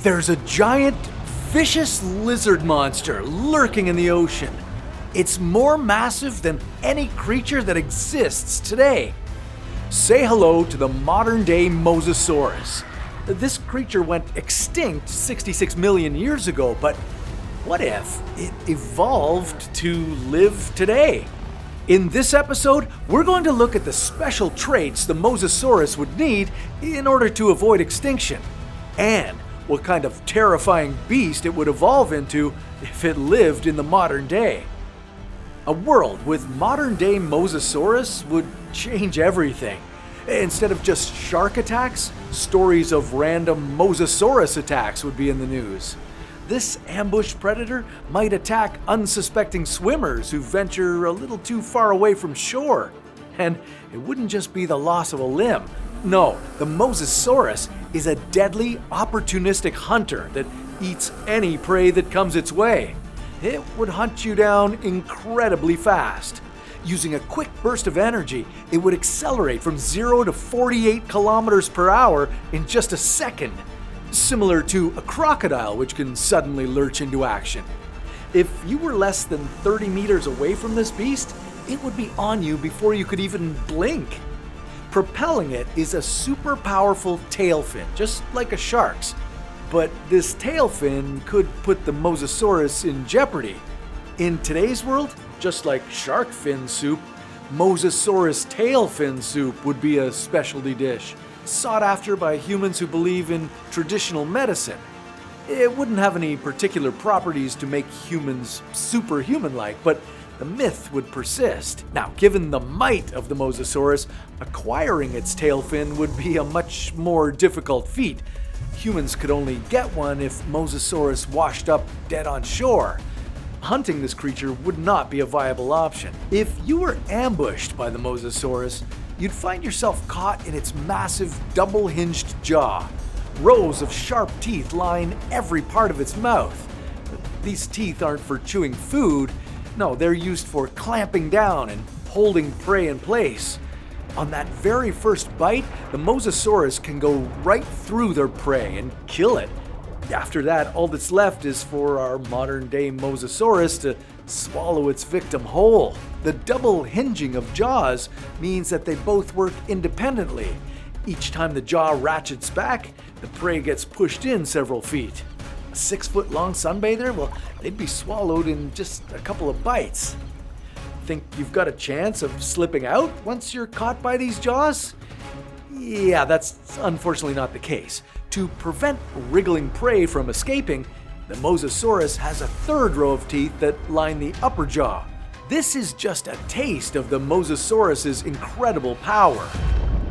There's a giant, vicious lizard monster lurking in the ocean. It's more massive than any creature that exists today. Say hello to the modern-day Mosasaurus. This creature went extinct 66 million years ago, but what if it evolved to live today? In this episode, we're going to look at the special traits the Mosasaurus would need in order to avoid extinction, and what kind of terrifying beast it would evolve into if it lived in the modern day. A world with modern-day Mosasaurus would change everything. Instead of just shark attacks, stories of random Mosasaurus attacks would be in the news. This ambush predator might attack unsuspecting swimmers who venture a little too far away from shore. And it wouldn't just be the loss of a limb. No, the Mosasaurus is a deadly, opportunistic hunter that eats any prey that comes its way. It would hunt you down incredibly fast. Using a quick burst of energy, it would accelerate from 0 to 48 kilometers per hour in just a second, similar to a crocodile which can suddenly lurch into action. If you were less than 30 meters away from this beast, it would be on you before you could even blink. Propelling it is a super powerful tail fin, just like a shark's. But this tail fin could put the Mosasaurus in jeopardy. In today's world, just like shark fin soup, Mosasaurus tail fin soup would be a specialty dish, sought after by humans who believe in traditional medicine. It wouldn't have any particular properties to make humans superhuman-like, but the myth would persist. Now, given the might of the Mosasaurus, acquiring its tail fin would be a much more difficult feat. Humans could only get one if Mosasaurus washed up dead on shore. Hunting this creature would not be a viable option. If you were ambushed by the Mosasaurus, you'd find yourself caught in its massive double-hinged jaw. Rows of sharp teeth line every part of its mouth. These teeth aren't for chewing food. No, they're used for clamping down and holding prey in place. On that very first bite, the Mosasaurus can go right through their prey and kill it. After that, all that's left is for our modern-day Mosasaurus to swallow its victim whole. The double hinging of jaws means that they both work independently. Each time the jaw ratchets back, the prey gets pushed in several feet. A 6-foot-long sunbather? Well, they'd be swallowed in just a couple of bites. Think you've got a chance of slipping out once you're caught by these jaws? Yeah, that's unfortunately not the case. To prevent wriggling prey from escaping, the Mosasaurus has a third row of teeth that line the upper jaw. This is just a taste of the Mosasaurus's incredible power.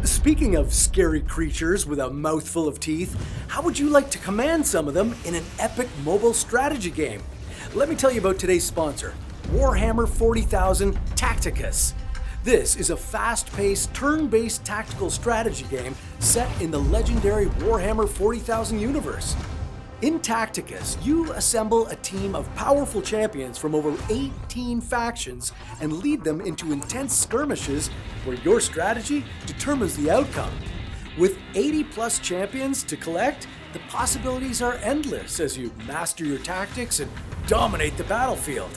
Speaking of scary creatures with a mouthful of teeth, how would you like to command some of them in an epic mobile strategy game? Let me tell you about today's sponsor, Warhammer 40,000 Tacticus. This is a fast-paced, turn-based tactical strategy game set in the legendary Warhammer 40,000 universe. In Tacticus, you assemble a team of powerful champions from over 18 factions and lead them into intense skirmishes where your strategy determines the outcome. With 80-plus champions to collect, the possibilities are endless as you master your tactics and dominate the battlefield.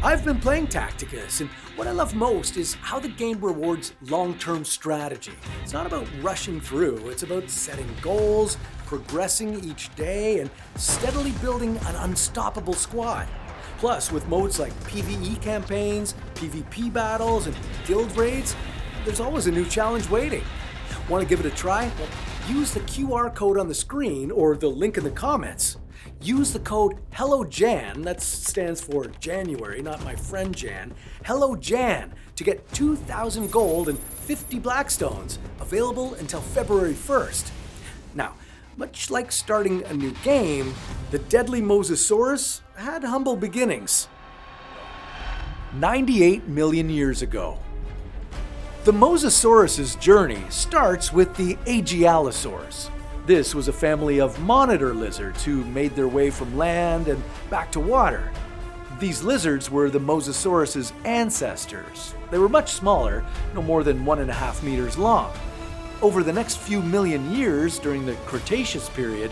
I've been playing Tacticus, and what I love most is how the game rewards long-term strategy. It's not about rushing through, it's about setting goals, progressing each day, and steadily building an unstoppable squad. Plus, with modes like PvE campaigns, PvP battles, and guild raids, there's always a new challenge waiting. Want to give it a try? Well, use the QR code on the screen or the link in the comments. Use the code HELLOJAN, that stands for January, not my friend Jan, HELLOJAN, to get 2,000 gold and 50 Blackstones, available until February 1st. Now, much like starting a new game, the deadly Mosasaurus had humble beginnings. 98 million years ago. The Mosasaurus's journey starts with the Agialosaurus. This was a family of monitor lizards who made their way from land and back to water. These lizards were the Mosasaurus's ancestors. They were much smaller, no more than 1.5 meters long. Over the next few million years during the Cretaceous period,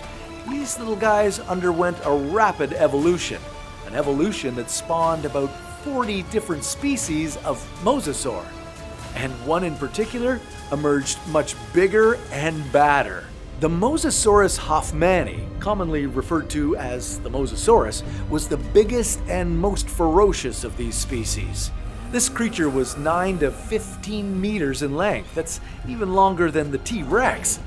these little guys underwent a rapid evolution, an evolution that spawned about 40 different species of mosasaur. And one in particular emerged much bigger and badder. The Mosasaurus hoffmanni, commonly referred to as the Mosasaurus, was the biggest and most ferocious of these species. This creature was 9 to 15 meters in length. That's even longer than the T-Rex.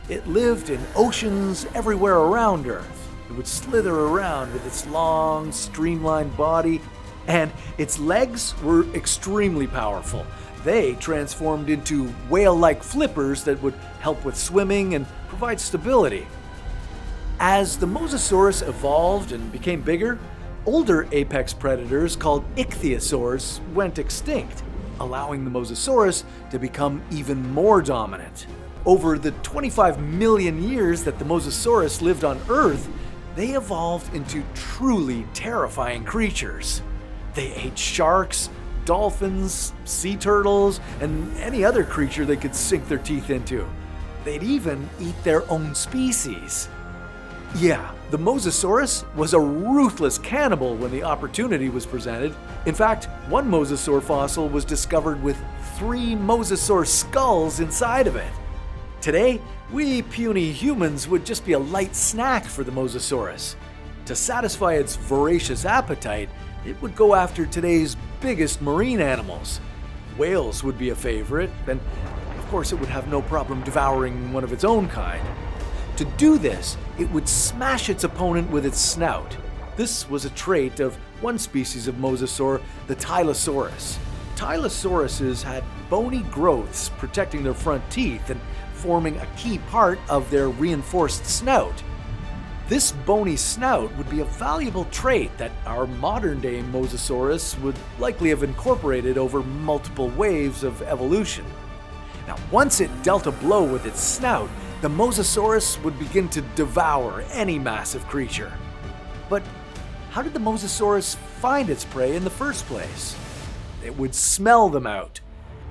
It lived in oceans everywhere around Earth. It would slither around with its long, streamlined body, and its legs were extremely powerful. They transformed into whale-like flippers that would help with swimming and provide stability. As the Mosasaurus evolved and became bigger, older apex predators called ichthyosaurs went extinct, allowing the Mosasaurus to become even more dominant. Over the 25 million years that the Mosasaurus lived on Earth, they evolved into truly terrifying creatures. They ate sharks, dolphins, sea turtles, and any other creature they could sink their teeth into. They'd even eat their own species. Yeah, the Mosasaurus was a ruthless cannibal when the opportunity was presented. In fact, one mosasaur fossil was discovered with 3 mosasaur skulls inside of it. Today, we puny humans would just be a light snack for the Mosasaurus. To satisfy its voracious appetite, it would go after today's biggest marine animals. Whales would be a favorite, and of course it would have no problem devouring one of its own kind. To do this, it would smash its opponent with its snout. This was a trait of one species of mosasaur, the Tylosaurus. Tylosauruses had bony growths protecting their front teeth and forming a key part of their reinforced snout. This bony snout would be a valuable trait that our modern-day Mosasaurus would likely have incorporated over multiple waves of evolution. Now, once it dealt a blow with its snout, the Mosasaurus would begin to devour any massive creature. But how did the Mosasaurus find its prey in the first place? It would smell them out.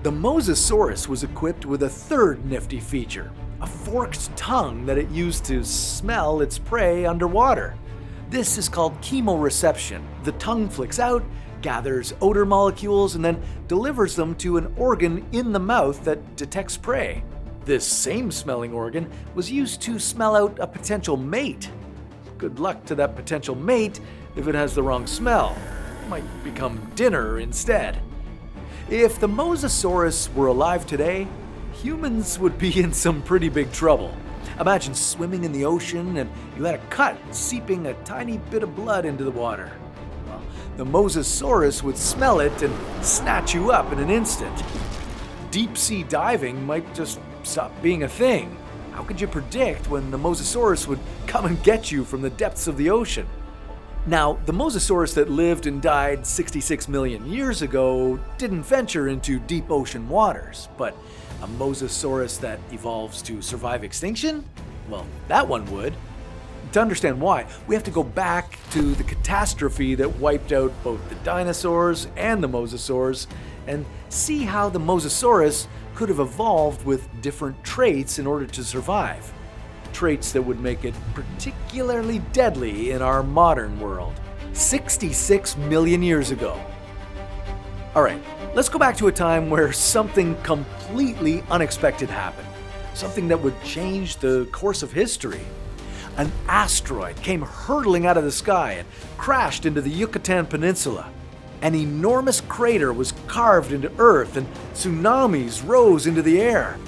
The Mosasaurus was equipped with a third nifty feature, a forked tongue that it used to smell its prey underwater. This is called chemoreception. The tongue flicks out, gathers odor molecules, and then delivers them to an organ in the mouth that detects prey. This same smelling organ was used to smell out a potential mate. Good luck to that potential mate if it has the wrong smell. It might become dinner instead. If the Mosasaurus were alive today, humans would be in some pretty big trouble. Imagine swimming in the ocean and you had a cut seeping a tiny bit of blood into the water. Well, the Mosasaurus would smell it and snatch you up in an instant. Deep sea diving might just stop being a thing. How could you predict when the Mosasaurus would come and get you from the depths of the ocean? Now, the Mosasaurus that lived and died 66 million years ago didn't venture into deep ocean waters, but a Mosasaurus that evolves to survive extinction? Well, that one would. To understand why, we have to go back to the catastrophe that wiped out both the dinosaurs and the mosasaurs and see how the Mosasaurus could have evolved with different traits in order to survive. Traits that would make it particularly deadly in our modern world, 66 million years ago. Alright, let's go back to a time where something completely unexpected happened. Something that would change the course of history. An asteroid came hurtling out of the sky and crashed into the Yucatan Peninsula. An enormous crater was carved into Earth and tsunamis rose into the air.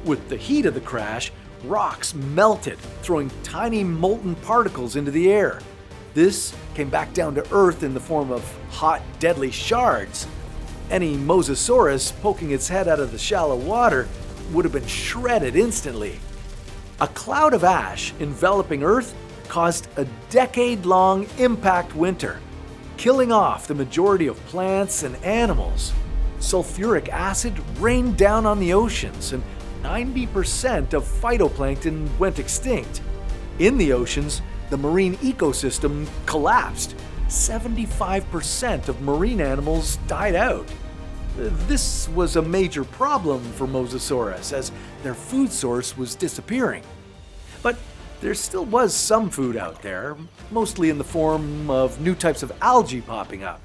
With the heat of the crash, rocks melted, throwing tiny molten particles into the air. This came back down to Earth in the form of hot, deadly shards. Any Mosasaurus poking its head out of the shallow water would have been shredded instantly. A cloud of ash enveloping Earth caused a decade-long impact winter, killing off the majority of plants and animals. Sulfuric acid rained down on the oceans, and 90% of phytoplankton went extinct. In the oceans, the marine ecosystem collapsed. 75% of marine animals died out. This was a major problem for Mosasaurus as their food source was disappearing. But there still was some food out there, mostly in the form of new types of algae popping up.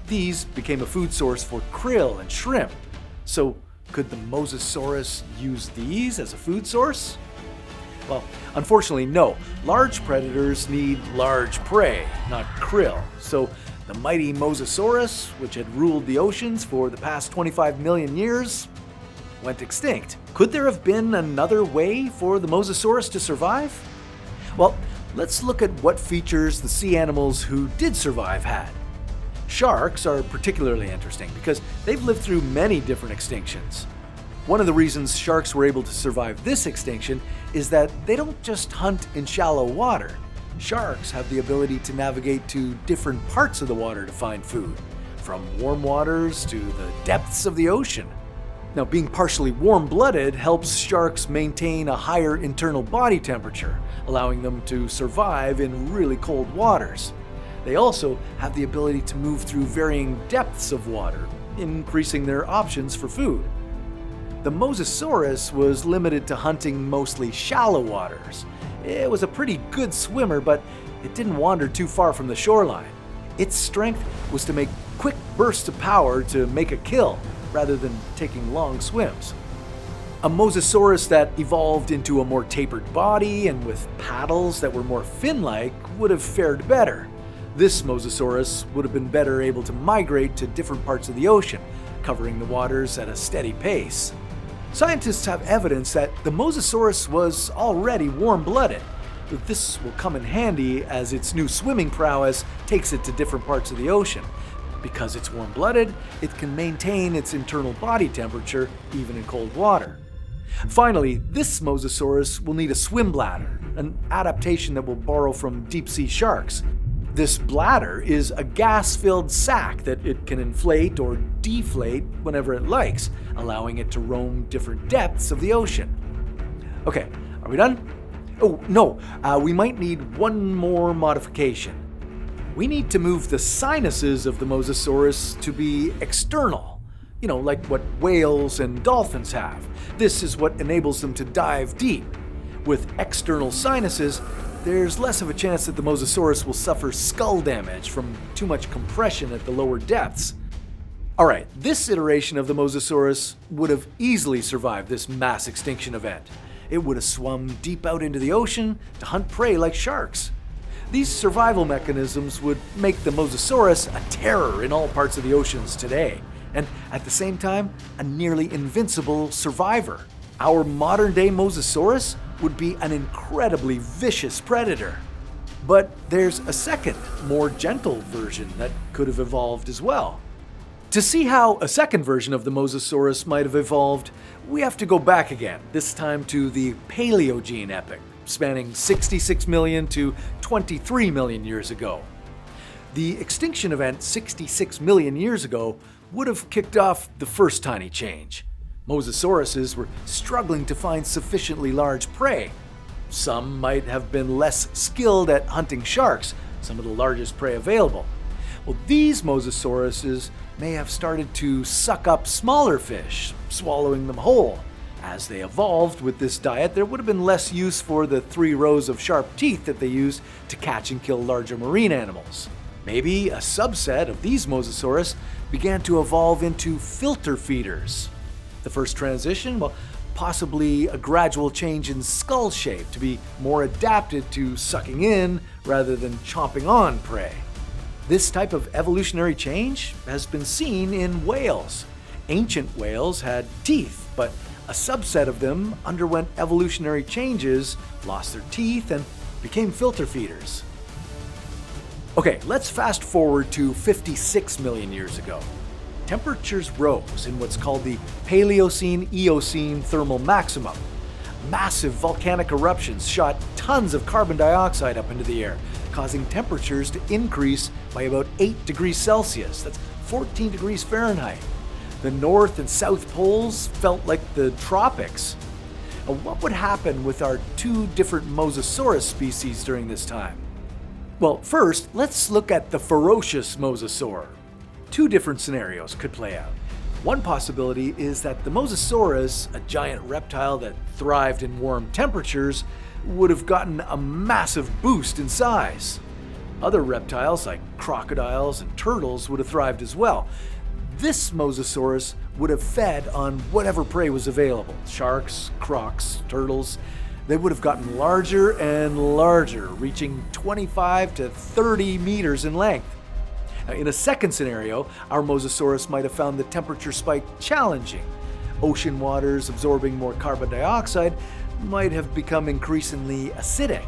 These became a food source for krill and shrimp. So, could the Mosasaurus use these as a food source? Well, unfortunately, no. Large predators need large prey, not krill. So, the mighty Mosasaurus, which had ruled the oceans for the past 25 million years, went extinct. Could there have been another way for the Mosasaurus to survive? Well, let's look at what features the sea animals who did survive had. Sharks are particularly interesting because they've lived through many different extinctions. One of the reasons sharks were able to survive this extinction is that they don't just hunt in shallow water. Sharks have the ability to navigate to different parts of the water to find food, from warm waters to the depths of the ocean. Now, being partially warm-blooded helps sharks maintain a higher internal body temperature, allowing them to survive in really cold waters. They also have the ability to move through varying depths of water, increasing their options for food. The Mosasaurus was limited to hunting mostly shallow waters. It was a pretty good swimmer, but it didn't wander too far from the shoreline. Its strength was to make quick bursts of power to make a kill, rather than taking long swims. A Mosasaurus that evolved into a more tapered body and with paddles that were more fin-like would have fared better. This Mosasaurus would have been better able to migrate to different parts of the ocean, covering the waters at a steady pace. Scientists have evidence that the Mosasaurus was already warm-blooded. This will come in handy as its new swimming prowess takes it to different parts of the ocean. Because it's warm-blooded, it can maintain its internal body temperature even in cold water. Finally, this Mosasaurus will need a swim bladder, an adaptation that will borrow from deep-sea sharks. This bladder is a gas-filled sac that it can inflate or deflate whenever it likes, allowing it to roam different depths of the ocean. Okay, are we done? Oh, no, we might need one more modification. We need to move the sinuses of the Mosasaurus to be external, like what whales and dolphins have. This is what enables them to dive deep. With external sinuses, there's less of a chance that the Mosasaurus will suffer skull damage from too much compression at the lower depths. Alright, this iteration of the Mosasaurus would have easily survived this mass extinction event. It would have swum deep out into the ocean to hunt prey like sharks. These survival mechanisms would make the Mosasaurus a terror in all parts of the oceans today, and at the same time, a nearly invincible survivor. Our modern-day Mosasaurus would be an incredibly vicious predator. But there's a second, more gentle version that could have evolved as well. To see how a second version of the Mosasaurus might have evolved, we have to go back again, this time to the Paleocene epoch, spanning 66 million to 23 million years ago. The extinction event 66 million years ago would have kicked off the first tiny change. Mosasauruses were struggling to find sufficiently large prey. Some might have been less skilled at hunting sharks, some of the largest prey available. Well, these Mosasauruses may have started to suck up smaller fish, swallowing them whole. As they evolved with this diet, there would have been less use for the 3 rows of sharp teeth that they used to catch and kill larger marine animals. Maybe a subset of these Mosasaurus began to evolve into filter feeders. The first transition, well, possibly a gradual change in skull shape to be more adapted to sucking in rather than chomping on prey. This type of evolutionary change has been seen in whales. Ancient whales had teeth, but a subset of them underwent evolutionary changes, lost their teeth, and became filter feeders. Okay, let's fast forward to 56 million years ago. Temperatures rose in what's called the Paleocene-Eocene thermal maximum. Massive volcanic eruptions shot tons of carbon dioxide up into the air, causing temperatures to increase by about 8 degrees Celsius. That's 14 degrees Fahrenheit. The North and South poles felt like the tropics. Now, what would happen with our 2 different Mosasaurus species during this time? Well, first, let's look at the ferocious mosasaur. 2 different scenarios could play out. One possibility is that the Mosasaurus, a giant reptile that thrived in warm temperatures, would have gotten a massive boost in size. Other reptiles like crocodiles and turtles would have thrived as well. This Mosasaurus would have fed on whatever prey was available. Sharks, crocs, turtles. They would have gotten larger and larger, reaching 25 to 30 meters in length. Now, in a second scenario, our Mosasaurus might have found the temperature spike challenging. Ocean waters absorbing more carbon dioxide might have become increasingly acidic.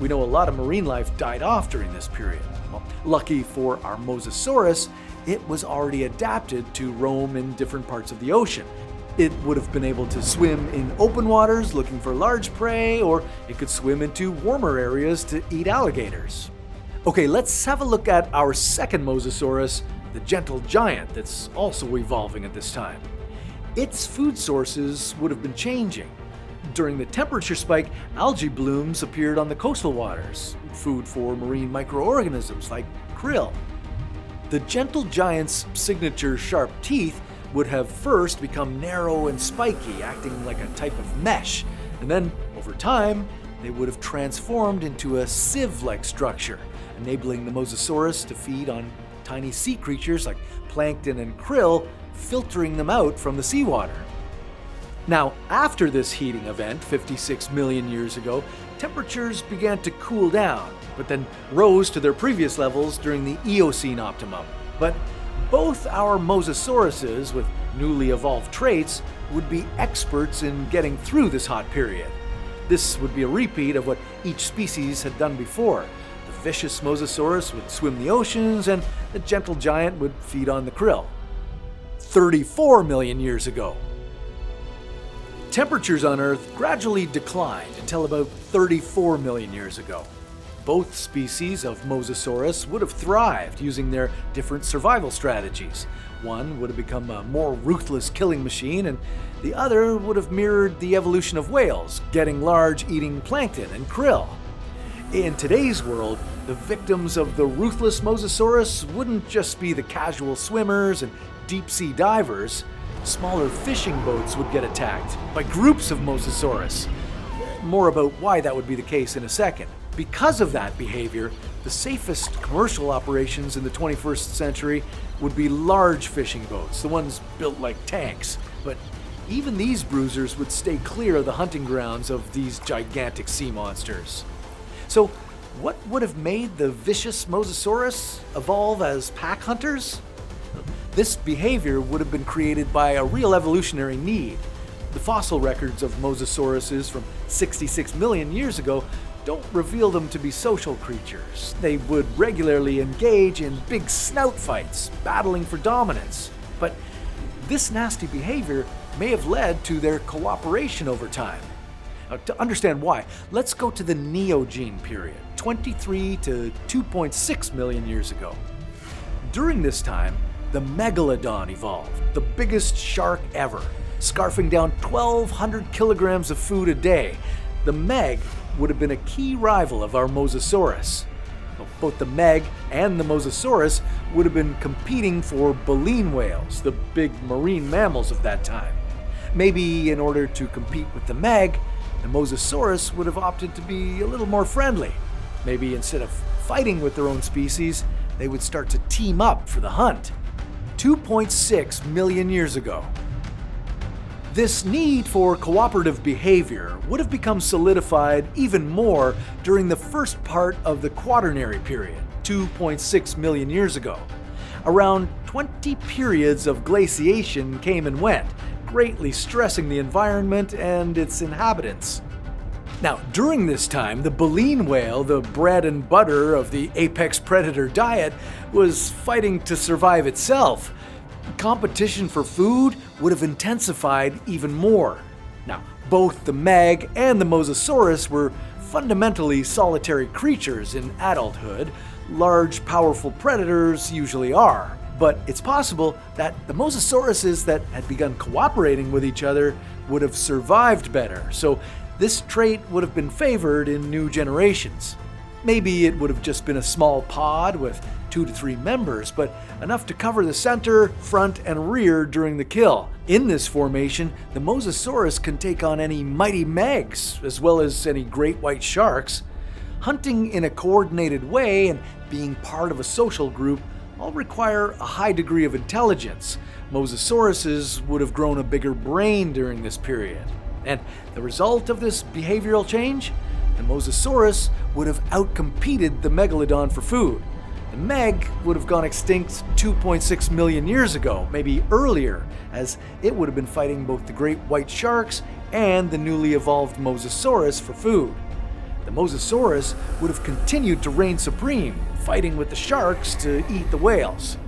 We know a lot of marine life died off during this period. Well, lucky for our Mosasaurus, it was already adapted to roam in different parts of the ocean. It would have been able to swim in open waters looking for large prey, or it could swim into warmer areas to eat alligators. Okay, let's have a look at our second Mosasaurus, the gentle giant that's also evolving at this time. Its food sources would have been changing. During the temperature spike, algae blooms appeared on the coastal waters, food for marine microorganisms like krill. The gentle giant's signature sharp teeth would have first become narrow and spiky, acting like a type of mesh, and then, over time, they would have transformed into a sieve-like structure, enabling the Mosasaurus to feed on tiny sea creatures like plankton and krill, filtering them out from the seawater. Now, after this heating event 56 million years ago, temperatures began to cool down, but then rose to their previous levels during the Eocene optimum. But both our Mosasauruses with newly evolved traits would be experts in getting through this hot period. This would be a repeat of what each species had done before. The vicious Mosasaurus would swim the oceans, and the gentle giant would feed on the krill. 34 million years ago. Temperatures on Earth gradually declined until about 34 million years ago. Both species of Mosasaurus would have thrived using their different survival strategies. One would have become a more ruthless killing machine, and the other would have mirrored the evolution of whales, getting large, eating plankton and krill. In today's world, the victims of the ruthless Mosasaurus wouldn't just be the casual swimmers and deep-sea divers. Smaller fishing boats would get attacked by groups of Mosasaurus. More about why that would be the case in a second. Because of that behavior, the safest commercial operations in the 21st century would be large fishing boats, the ones built like tanks. But even these bruisers would stay clear of the hunting grounds of these gigantic sea monsters. So, what would have made the vicious Mosasaurus evolve as pack hunters? This behavior would have been created by a real evolutionary need. The fossil records of Mosasauruses from 66 million years ago don't reveal them to be social creatures. They would regularly engage in big snout fights, battling for dominance. But this nasty behavior may have led to their cooperation over time. Now, to understand why, let's go to the Neogene period, 23 to 2.6 million years ago. During this time, the Megalodon evolved, the biggest shark ever, scarfing down 1,200 kilograms of food a day. The Meg would have been a key rival of our Mosasaurus. Both the Meg and the Mosasaurus would have been competing for baleen whales, the big marine mammals of that time. Maybe in order to compete with the Meg, the Mosasaurus would have opted to be a little more friendly. Maybe instead of fighting with their own species, they would start to team up for the hunt. 2.6 million years ago. This need for cooperative behavior would have become solidified even more during the first part of the Quaternary period, 2.6 million years ago. Around 20 periods of glaciation came and went, greatly stressing the environment and its inhabitants. Now, during this time, the baleen whale, the bread and butter of the apex predator diet, was fighting to survive itself. Competition for food would have intensified even more. Now, both the Meg and the Mosasaurus were fundamentally solitary creatures in adulthood. Large, powerful predators usually are. But it's possible that the Mosasauruses that had begun cooperating with each other would have survived better, so this trait would have been favored in new generations. Maybe it would have just been a small pod with 2 to 3 members, but enough to cover the center, front, and rear during the kill. In this formation, the Mosasaurus can take on any mighty megs, as well as any great white sharks. Hunting in a coordinated way and being part of a social group all require a high degree of intelligence. Mosasauruses would have grown a bigger brain during this period. And the result of this behavioral change? The Mosasaurus would have outcompeted the Megalodon for food. The Meg would have gone extinct 2.6 million years ago, maybe earlier, as it would have been fighting both the great white sharks and the newly evolved Mosasaurus for food. The Mosasaurus would have continued to reign supreme, fighting with the sharks to eat the whales.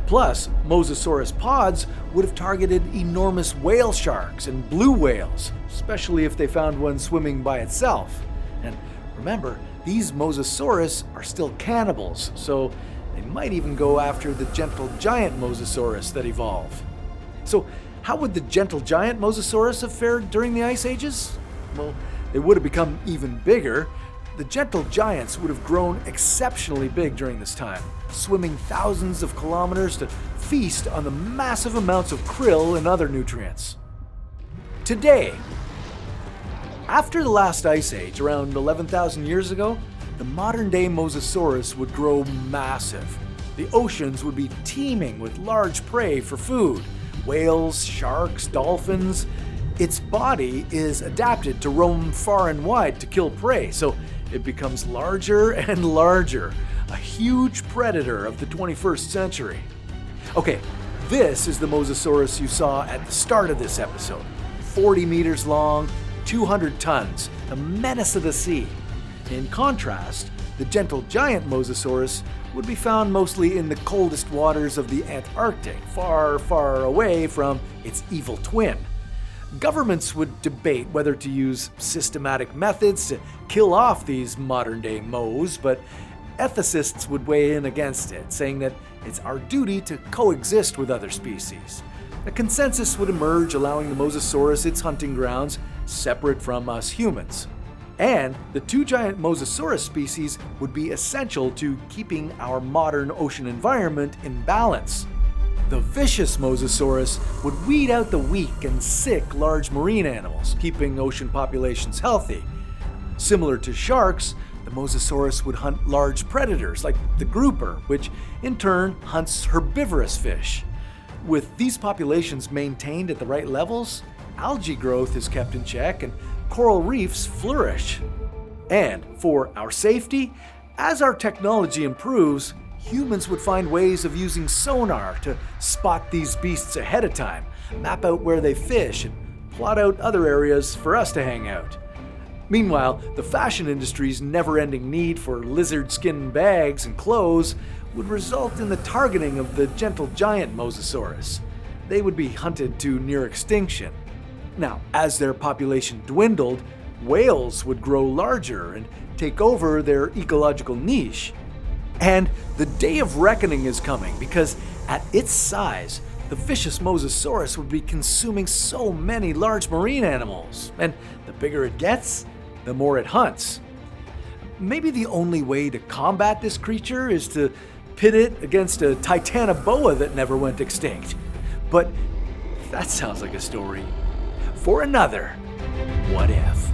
Plus, Mosasaurus pods would have targeted enormous whale sharks and blue whales, especially if they found one swimming by itself. And remember, these Mosasaurus are still cannibals, so they might even go after the gentle giant Mosasaurus that evolved. So, how would the gentle giant Mosasaurus have fared during the Ice Ages? Well, they would have become even bigger. The gentle giants would have grown exceptionally big during this time, swimming thousands of kilometers to feast on the massive amounts of krill and other nutrients. Today, after the last ice age, around 11,000 years ago, the modern-day Mosasaurus would grow massive. The oceans would be teeming with large prey for food: whales, sharks, dolphins. Its body is adapted to roam far and wide to kill prey, so it becomes larger and larger, a huge predator of the 21st century. Okay, this is the Mosasaurus you saw at the start of this episode. 40 meters long, 200 tons, the menace of the sea. In contrast, the gentle giant Mosasaurus would be found mostly in the coldest waters of the Antarctic, far, far away from its evil twin. Governments would debate whether to use systematic methods to kill off these modern-day Mos, but ethicists would weigh in against it, saying that it's our duty to coexist with other species. A consensus would emerge, allowing the Mosasaurus its hunting grounds, separate from us humans. And the two giant Mosasaurus species would be essential to keeping our modern ocean environment in balance. The vicious Mosasaurus would weed out the weak and sick large marine animals, keeping ocean populations healthy. Similar to sharks, the Mosasaurus would hunt large predators like the grouper, which in turn hunts herbivorous fish. With these populations maintained at the right levels, algae growth is kept in check and coral reefs flourish. And for our safety, as our technology improves, humans would find ways of using sonar to spot these beasts ahead of time, map out where they fish, and plot out other areas for us to hang out. Meanwhile, the fashion industry's never-ending need for lizard skin bags and clothes would result in the targeting of the gentle giant Mosasaurus. They would be hunted to near extinction. Now, as their population dwindled, whales would grow larger and take over their ecological niche. And the day of reckoning is coming, because at its size, the vicious Mosasaurus would be consuming so many large marine animals, and the bigger it gets, the more it hunts. Maybe the only way to combat this creature is to pit it against a titanoboa that never went extinct. But that sounds like a story for another What If.